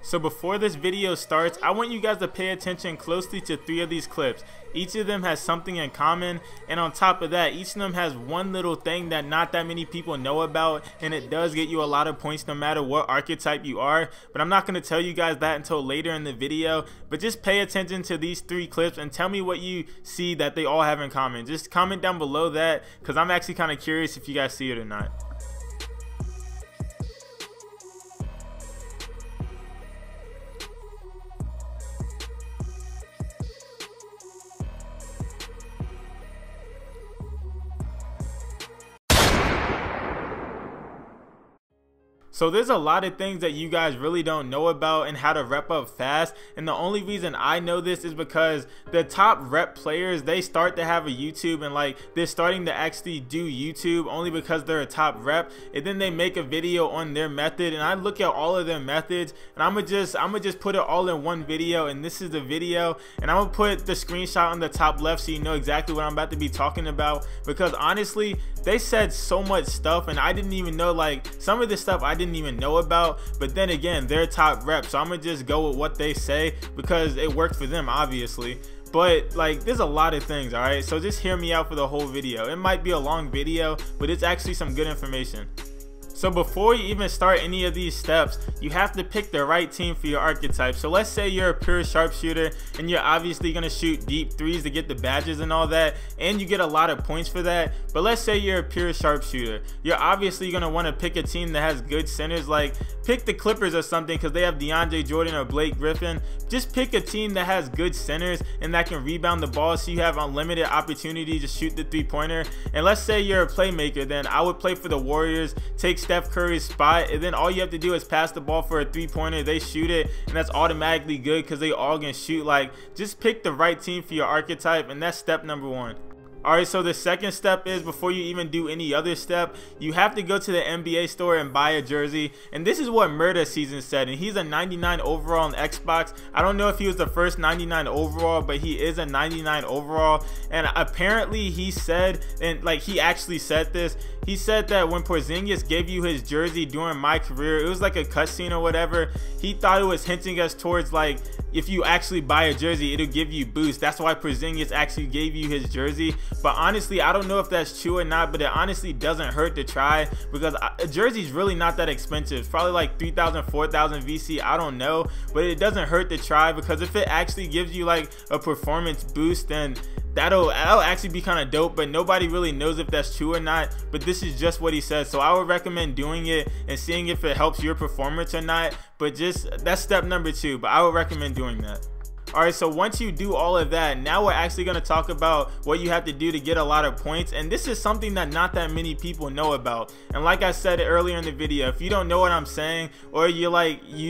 So before this video starts, I want you guys to pay attention closely to 3 of these clips. Each of them has something in common, and on top of that, each of them has one little thing that not that many people know about, and it does get you a lot of points no matter what archetype you are. But I'm not going to tell you guys that until later in the video, but just pay attention to these 3 clips and tell me what you see that they all have in common. Just comment down below that, because I'm actually kind of curious if you guys see it or not. So there's a lot of things that you guys really don't know about and how to rep up fast, and the only reason I know this is because the top rep players, they start to have a YouTube and like they're starting to actually do YouTube only because they're a top rep, and then they make a video on their method, and I look at all of their methods and I'm gonna just put it all in one video, and this is the video, and I'm gonna put the screenshot on the top left so you know exactly what I'm about to be talking about, because honestly they said so much stuff and I didn't even know, like some of this stuff I didn't even know about, but then again they're top reps, so I'm gonna just go with what they say because it worked for them obviously. But like there's a lot of things, alright, so just hear me out for the whole video. It might be a long video, but it's actually some good information. So before you even start any of these steps, you have to pick the right team for your archetype. So let's say you're a pure sharpshooter and you're obviously going to shoot deep threes to get the badges and all that, and you get a lot of points for that. But let's say you're a pure sharpshooter. You're obviously going to want to pick a team that has good centers, like pick the Clippers or something because they have DeAndre Jordan or Blake Griffin. Just pick a team that has good centers and that can rebound the ball so you have unlimited opportunity to shoot the 3-pointer. And let's say you're a playmaker, then I would play for the Warriors, take Steph Curry's spot, and then all you have to do is pass the ball for a 3-pointer, they shoot it, and that's automatically good because they all can shoot. Like just pick the right team for your archetype, and that's step number 1. Alright, so the second step is, before you even do any other step, you have to go to the NBA store and buy a jersey. And this is what MURDASEASON said, and he's a 99 overall on Xbox. I don't know if he was the first 99 overall, but he is a 99 overall. And apparently he said, and like he actually said this, he said that when Porzingis gave you his jersey during my career, it was like a cutscene or whatever. He thought it was hinting us towards like, if you actually buy a jersey, it'll give you boost. That's why Porzingis actually gave you his jersey. But honestly, I don't know if that's true or not, but it honestly doesn't hurt to try, because a jersey's really not that expensive. It's probably like 3,000, 4,000 VC, I don't know, but it doesn't hurt to try, because if it actually gives you like a performance boost, then that'll actually be kind of dope. But nobody really knows if that's true or not, but this is just what he says, so I would recommend doing it and seeing if it helps your performance or not. But just that's step number 2, but I would recommend doing that. Alright, so once you do all of that, now we're actually going to talk about what you have to do to get a lot of points, and this is something that not that many people know about. And like I said earlier in the video, if you don't know what I'm saying, or you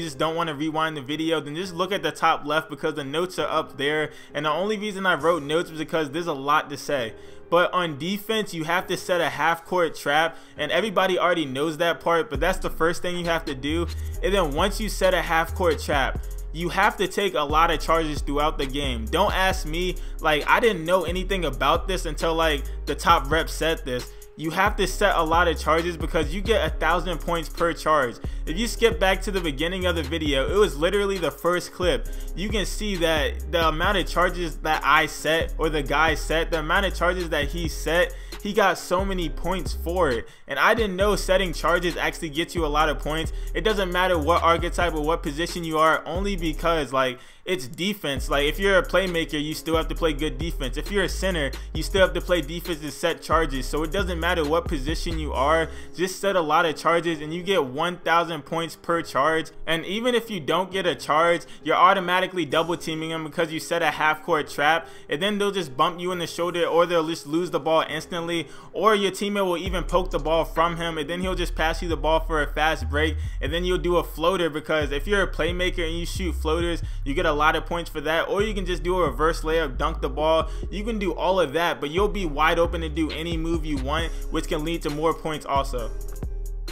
just don't want to rewind the video, then just look at the top left, because the notes are up there. And the only reason I wrote notes was because there's a lot to say. But on defense, you have to set a half-court trap, and everybody already knows that part, but that's the first thing you have to do. And then once you set a half-court trap, you have to take a lot of charges throughout the game. Don't ask me, like I didn't know anything about this until like the top rep said this. You have to set a lot of charges because you get 1,000 points per charge. If you skip back to the beginning of the video, it was literally the first clip. You can see that the amount of charges that I set, or the guy set, the amount of charges that he set, he got so many points for it. And I didn't know setting charges actually gets you a lot of points. It doesn't matter what archetype or what position you are, only because like it's defense. Like if you're a playmaker, you still have to play good defense. If you're a center, you still have to play defense and set charges. So it doesn't matter what position you are, just set a lot of charges and you get 1,000 points per charge. And even if you don't get a charge, you're automatically double teaming them because you set a half-court trap, and then they'll just bump you in the shoulder, or they'll just lose the ball instantly, or your teammate will even poke the ball from him, and then he'll just pass you the ball for a fast break, and then you'll do a floater, because if you're a playmaker and you shoot floaters, you get a lot of points for that. Or you can just do a reverse layup, dunk the ball. You can do all of that, but you'll be wide open to do any move you want, which can lead to more points also.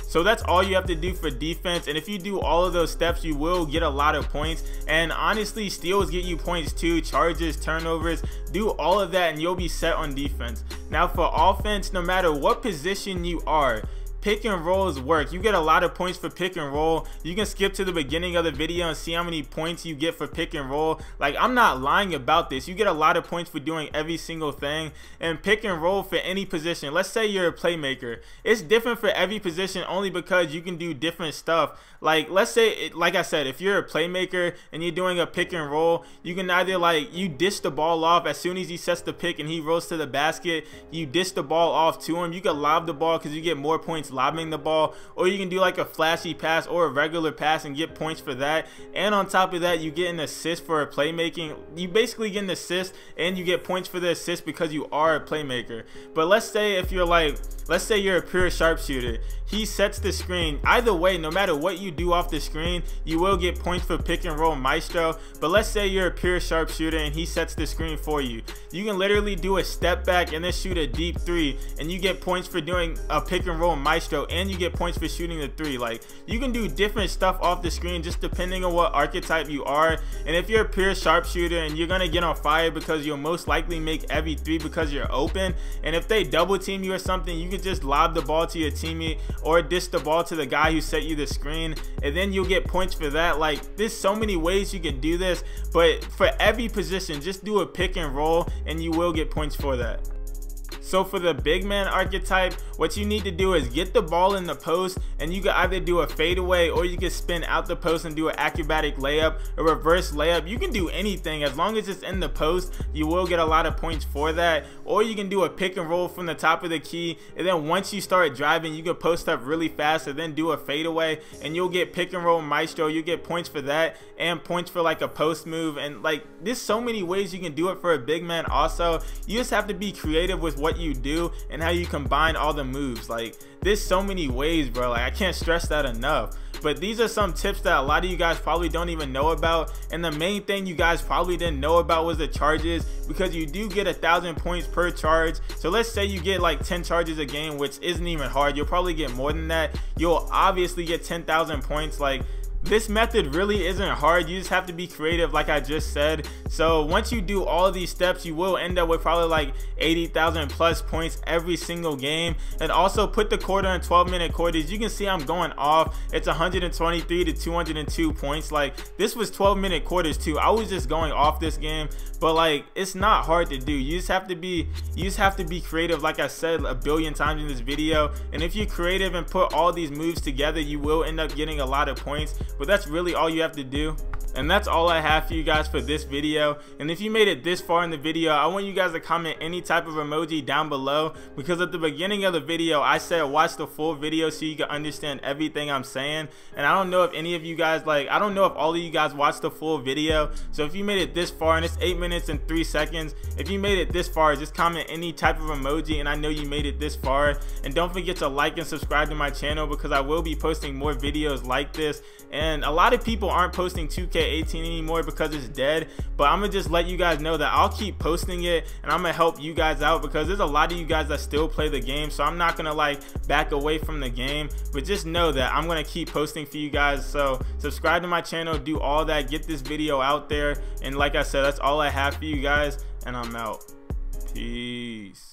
So that's all you have to do for defense, and if you do all of those steps, you will get a lot of points. And honestly, steals get you points too, charges, turnovers, do all of that and you'll be set on defense. Now for offense, no matter what position you are, pick and rolls work. You get a lot of points for pick and roll. You can skip to the beginning of the video and see how many points you get for pick and roll. Like, I'm not lying about this. You get a lot of points for doing every single thing. And pick and roll for any position. Let's say you're a playmaker. It's different for every position only because you can do different stuff. Like, let's say, like I said, if you're a playmaker and you're doing a pick and roll, you can either, like, you dish the ball off as soon as he sets the pick and he rolls to the basket, you dish the ball off to him. You can lob the ball because you get more points lobbing the ball, or you can do like a flashy pass or a regular pass and get points for that. And on top of that, you get an assist for a playmaking. You basically get an assist and you get points for the assist because you are a playmaker. But let's say if you're like, let's say you're a pure sharpshooter, he sets the screen. Either way, no matter what you do off the screen, you will get points for pick and roll maestro. But let's say you're a pure sharpshooter and he sets the screen for you. You can literally do a step back and then shoot a deep three, and you get points for doing a pick and roll maestro, and you get points for shooting the three. Like, you can do different stuff off the screen just depending on what archetype you are. And if you're a pure sharpshooter and you're gonna get on fire because you'll most likely make every three because you're open, and if they double team you or something, you can just lob the ball to your teammate or dish the ball to the guy who set you the screen, and then you'll get points for that. Like, there's so many ways you can do this, but for every position, just do a pick and roll and you will get points for that. So for the big man archetype, what you need to do is get the ball in the post, and you can either do a fadeaway or you can spin out the post and do an acrobatic layup, a reverse layup. You can do anything as long as it's in the post. You will get a lot of points for that. Or you can do a pick and roll from the top of the key, and then once you start driving, you can post up really fast and then do a fadeaway, and you'll get pick and roll maestro. You get points for that and points for like a post move. And like, there's so many ways you can do it for a big man. Also, you just have to be creative with what you do and how you combine all the moves. Like, there's so many ways, bro. Like, I can't stress that enough. But these are some tips that a lot of you guys probably don't even know about. And the main thing you guys probably didn't know about was the charges, because you do get 1,000 points per charge. So let's say you get like 10 charges a game, which isn't even hard. You'll probably get more than that. You'll obviously get 10,000 points. Like, this method really isn't hard. You just have to be creative, like I just said. So once you do all of these steps, you will end up with probably like 80,000 plus points every single game. And also put the quarter in 12-minute quarters. You can see I'm going off. It's 123 to 202 points. Like, this was 12-minute quarters too. I was just going off this game, but like, it's not hard to do. You just have to be creative, like I said a billion times in this video. And if you're creative and put all these moves together, you will end up getting a lot of points. But that's really all you have to do. And that's all I have for you guys for this video. And if you made it this far in the video, I want you guys to comment any type of emoji down below, because at the beginning of the video I said watch the full video so you can understand everything I'm saying. And I don't know if any of you guys, like, I don't know if all of you guys watched the full video. So if you made it this far, and it's 8 minutes and 3 seconds, if you made it this far, just comment any type of emoji and I know you made it this far. And don't forget to like and subscribe to my channel, because I will be posting more videos like this. And a lot of people aren't posting 2K18 anymore because it's dead, but I'm gonna just let you guys know that I'll keep posting it, and I'm gonna help you guys out, because there's a lot of you guys that still play the game. So I'm not gonna like back away from the game, but just know that I'm gonna keep posting for you guys. So subscribe to my channel, do all that, get this video out there. And like I said, that's all I have for you guys, and I'm out. Peace.